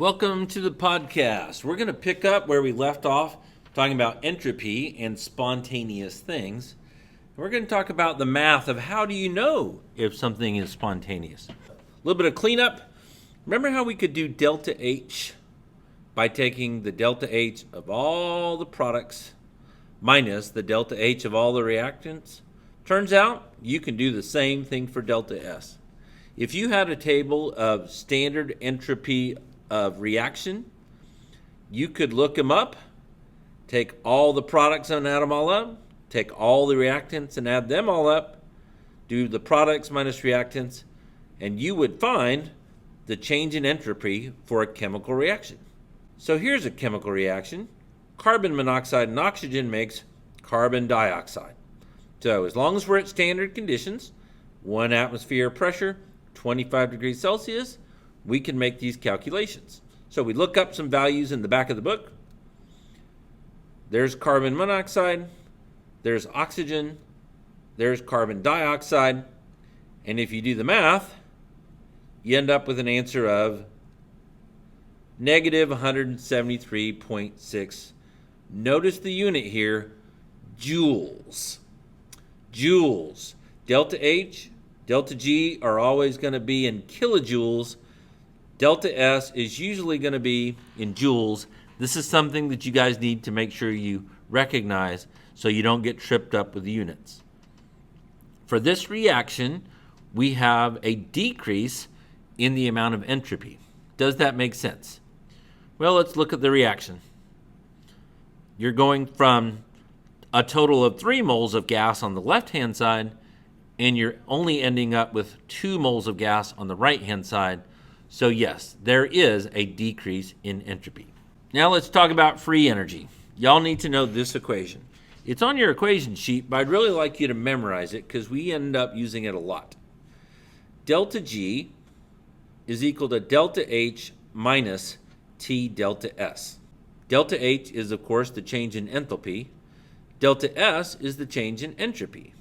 Welcome to the podcast. We're going to pick up where we left off talking about entropy and spontaneous things. We're going to talk about the math of how do you know if something is spontaneous. A little bit of cleanup. Remember how we could do delta H by taking the delta H of all the products minus the delta H of all the reactants? Turns out you can do the same thing for delta S. If you had a table of standard entropy of reaction, you could look them up, take all the products and add them all up, take all the reactants and add them all up, do the products minus reactants, and you would find the change in entropy for a chemical reaction. So here's a chemical reaction. Carbon monoxide and oxygen makes carbon dioxide. So as long as we're at standard conditions, 1 atmosphere pressure, 25 degrees Celsius, we can make these calculations. So we look up some values in the back of the book. There's carbon monoxide, there's oxygen, there's carbon dioxide, and if you do the math, you end up with an answer of negative 173.6. Notice the unit here, joules. Joules. Delta H, delta G are always going to be in kilojoules. Delta S is usually going to be in joules. This is something that you guys need to make sure you recognize so you don't get tripped up with the units. For this reaction, we have a decrease in the amount of entropy. Does that make sense? Well, let's look at the reaction. You're going from a total of 3 moles of gas on the left-hand side, and you're only ending up with 2 moles of gas on the right-hand side. So yes, there is a decrease in entropy. Now let's talk about free energy. Y'all need to know this equation. It's on your equation sheet, but I'd really like you to memorize it because we end up using it a lot. Delta G is equal to delta H minus T delta S. Delta H is, of course, the change in enthalpy. Delta S is the change in entropy.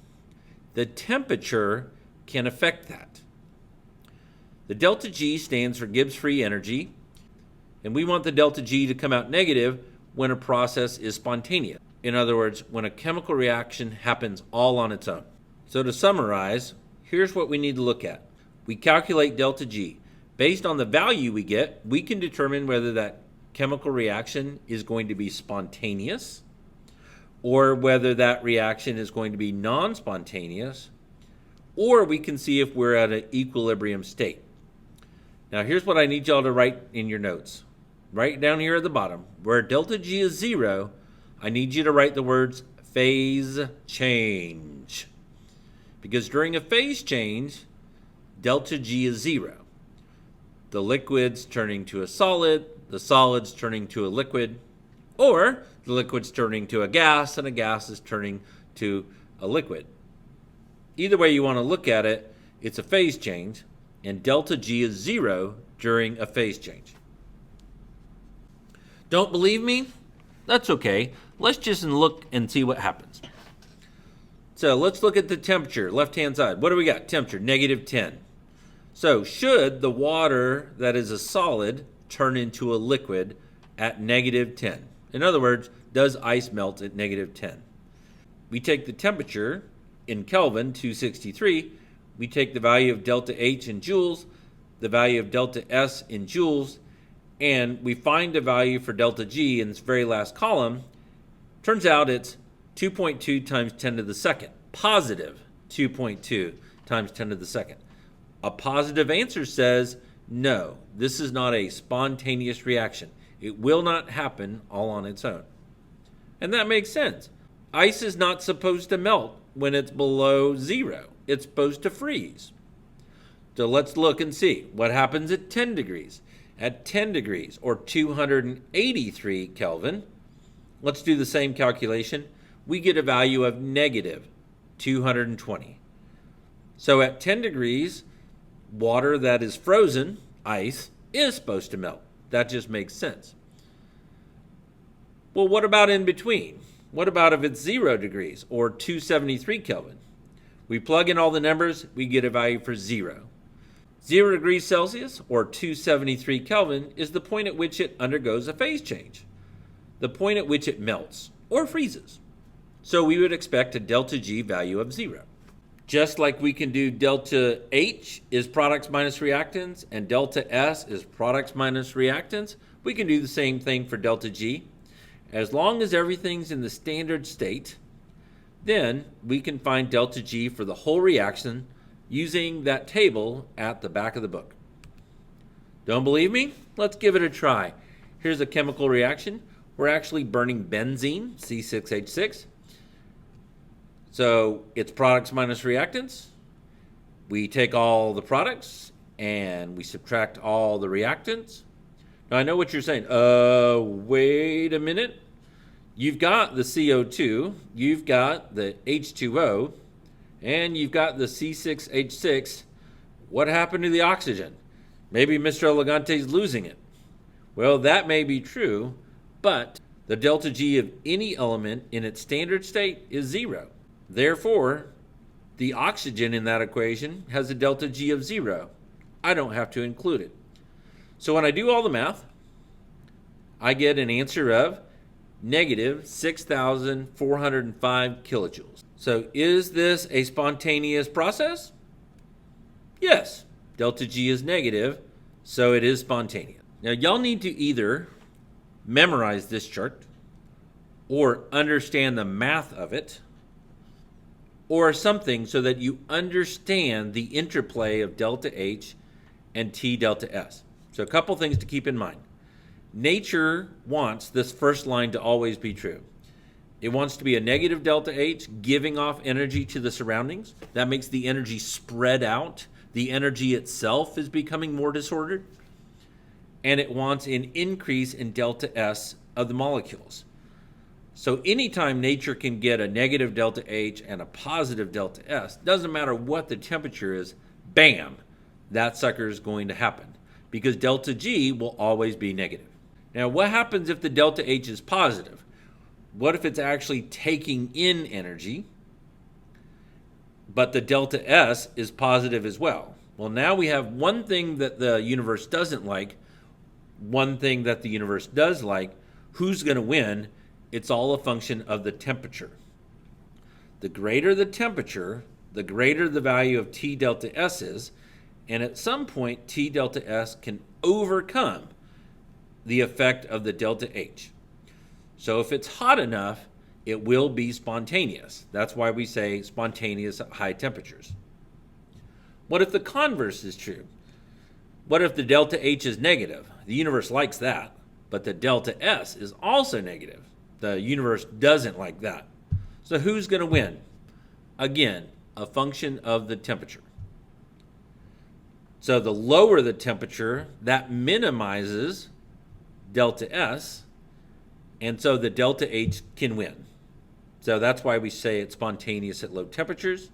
The temperature can affect that. The delta G stands for Gibbs free energy, and we want the delta G to come out negative when a process is spontaneous. In other words, when a chemical reaction happens all on its own. So to summarize, here's what we need to look at. We calculate delta G. Based on the value we get, we can determine whether that chemical reaction is going to be spontaneous or whether that reaction is going to be non-spontaneous, or we can see if we're at an equilibrium state. Now here's what I need y'all to write in your notes. Right down here at the bottom, where delta G is 0, I need you to write the words phase change. Because during a phase change, delta G is 0. The liquid's turning to a solid, the solid's turning to a liquid, or the liquid's turning to a gas, and a gas is turning to a liquid. Either way you want to look at it, it's a phase change, and delta G is 0 during a phase change. Don't believe me? That's okay. Let's just look and see what happens. So let's look at the temperature, left-hand side. What do we got? Temperature, negative 10. So should the water that is a solid turn into a liquid at negative 10? In other words, does ice melt at negative 10? We take the temperature in Kelvin, 263. We take the value of delta H in joules, the value of delta S in joules, and we find a value for delta G in this very last column. Turns out it's 2.2 times 10 to the second, positive 2.2 times 10 to the second. A positive answer says, no, this is not a spontaneous reaction. It will not happen all on its own. And that makes sense. Ice is not supposed to melt when it's below 0. It's supposed to freeze. So let's look and see what happens at 10 degrees. At 10 degrees, or 283 Kelvin, let's do the same calculation. We get a value of negative 220. So at 10 degrees, water that is frozen, ice, is supposed to melt. That just makes sense. Well, what about in between? What about if it's 0 degrees or 273 Kelvin? We plug in all the numbers, we get a value for 0. 0 degrees Celsius, or 273 Kelvin, is the point at which it undergoes a phase change, the point at which it melts or freezes. So we would expect a delta G value of 0. Just like we can do delta H is products minus reactants and delta S is products minus reactants, we can do the same thing for delta G. As long as everything's in the standard state, then we can find delta G for the whole reaction using that table at the back of the book. Don't believe me? Let's give it a try. Here's a chemical reaction. We're actually burning benzene, C6H6. So it's products minus reactants. We take all the products and we subtract all the reactants. Now I know what you're saying. Wait a minute. You've got the CO2, you've got the H2O, and you've got the C6H6. What happened to the oxygen? Maybe Mr. Elegante's losing it. Well, that may be true, but the delta G of any element in its standard state is 0. Therefore, the oxygen in that equation has a delta G of 0. I don't have to include it. So when I do all the math, I get an answer of negative 6,405 kilojoules. So is this a spontaneous process? Yes, delta G is negative, so it is spontaneous. Now y'all need to either memorize this chart or understand the math of it or something so that you understand the interplay of delta H and T delta S. So a couple things to keep in mind. Nature wants this first line to always be true. It wants to be a negative delta H giving off energy to the surroundings. That makes the energy spread out. The energy itself is becoming more disordered. And it wants an increase in delta S of the molecules. So anytime nature can get a negative delta H and a positive delta S, doesn't matter what the temperature is, bam, that sucker is going to happen because delta G will always be negative. Now, what happens if the delta H is positive? What if it's actually taking in energy, but the delta S is positive as well? Well, now we have one thing that the universe doesn't like, one thing that the universe does like. Who's going to win? It's all a function of the temperature. The greater the temperature, the greater the value of T delta S is, and at some point, T delta S can overcome the effect of the delta H. So if it's hot enough, it will be spontaneous. That's why we say spontaneous at high temperatures. What if the converse is true? What if the delta H is negative? The universe likes that, but the delta S is also negative. The universe doesn't like that. So who's going to win? Again, a function of the temperature. So the lower the temperature, that minimizes delta S, and so the delta H can win. So that's why we say it's spontaneous at low temperatures.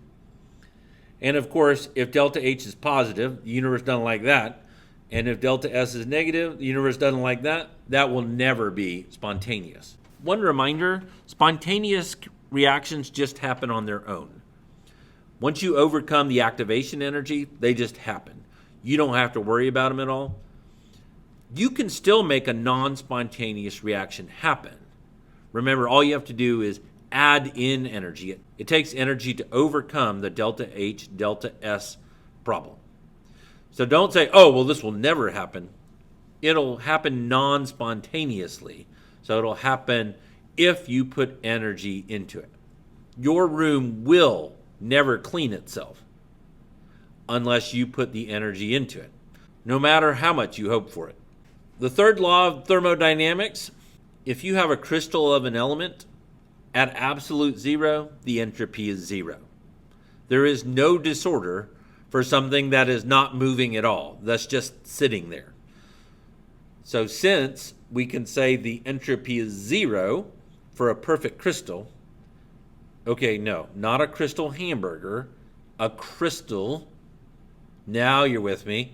And of course, if delta H is positive, the universe doesn't like that. And if delta S is negative, the universe doesn't like that. That will never be spontaneous. One reminder, spontaneous reactions just happen on their own. Once you overcome the activation energy, they just happen. You don't have to worry about them at all. You can still make a non-spontaneous reaction happen. Remember, all you have to do is add in energy. It takes energy to overcome the delta H, delta S problem. So don't say, oh, well, this will never happen. It'll happen non-spontaneously. So it'll happen if you put energy into it. Your room will never clean itself unless you put the energy into it, no matter how much you hope for it. The third law of thermodynamics, if you have a crystal of an element at absolute zero, the entropy is 0. There is no disorder for something that is not moving at all, that's just sitting there. So since we can say the entropy is 0 for a perfect crystal, okay, no, not a crystal hamburger, a crystal. Now you're with me.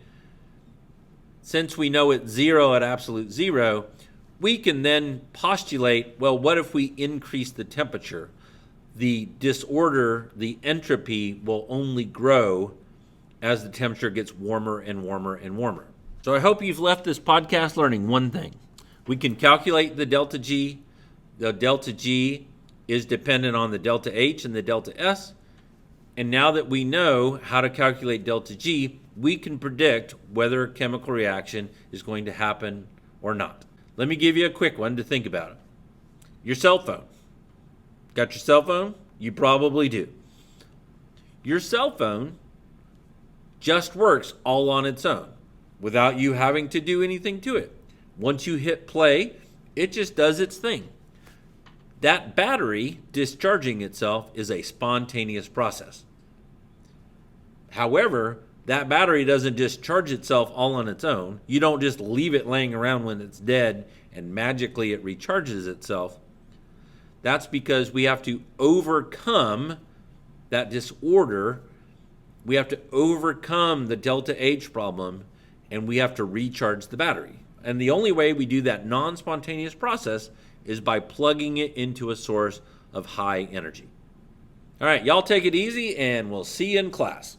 Since we know it's 0 at absolute 0, we can then postulate, well, what if we increase the temperature? The disorder, the entropy will only grow as the temperature gets warmer and warmer and warmer. So I hope you've left this podcast learning one thing. We can calculate the delta G. The delta G is dependent on the delta H and the delta S. And now that we know how to calculate delta G, we can predict whether a chemical reaction is going to happen or not. Let me give you a quick one to think about it. Your cell phone. Got your cell phone? You probably do. Your cell phone just works all on its own without you having to do anything to it. Once you hit play, it just does its thing. That battery discharging itself is a spontaneous process. However, that battery doesn't discharge itself all on its own. You don't just leave it laying around when it's dead and magically it recharges itself. That's because we have to overcome that disorder. We have to overcome the delta H problem, and we have to recharge the battery. And the only way we do that non-spontaneous process is by plugging it into a source of high energy. All right, y'all take it easy, and we'll see you in class.